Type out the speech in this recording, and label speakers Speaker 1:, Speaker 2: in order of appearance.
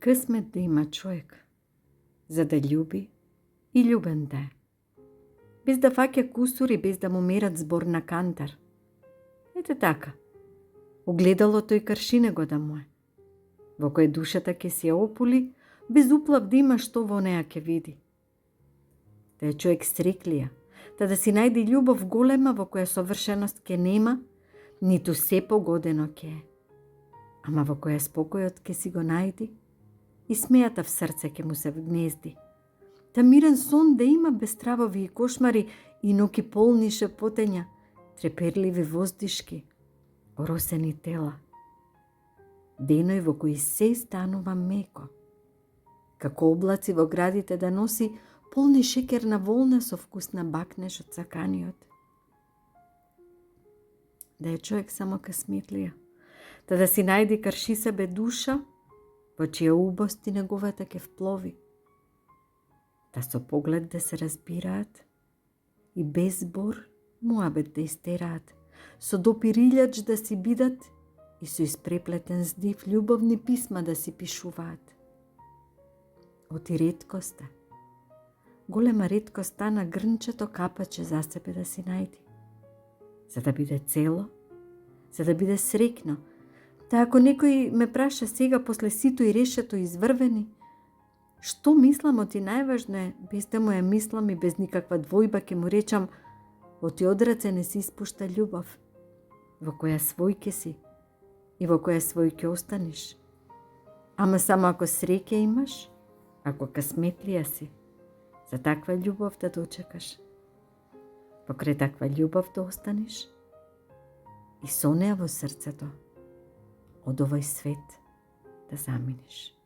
Speaker 1: Късмет да има човек, за да люби и љубен да е. Без да фаќа кусури, без да му мерат збор на кантар. Ете така. Огледалото и кршине го да му е. Во кој душата ќе се опули, без уплав да има што во неа ќе види. Да е човек среклија, да си најде љубов голема во која совршеност ќе нема, ниту се погодено ќе е. Ама во која спокојот ќе си го најди и смејата в срце ќе му се вгнезди. Та мирен сон да има без стравови и кошмари и ноки полни шепотења, треперливи воздишки, оросени тела. Деној во кои се станува меко. Како облаци во градите да носи полни шекерна волна со вкус на бакнеш од саканиот. Да е човек само късметлија, да си најди крши себе душа, во чија убост и неговата ќе вплови. Да со поглед да се разбираат и без збор муабет да истераат, со допир илјач да си бидат и со испреплетен здив љубовни писма да си пишуваат. Оти реткоста, голема реткоста на грнчето капаче за себе да си најди. За да биде цело, за да биде срекно. Та ако некој ме праша сега после сито и решето изврвени, што мислам оти најважно е, без да му ја мислам и без никаква двојба ќе му речам, оти од раце не се испушта љубов, во која свој ке си и во која свој ќе останеш. Ама само ако среќа имаш, ако късметлија си, за таква љубов да дочекаш, покрај таква љубов да останеш и со неа во срцето од овој свет да заминеш.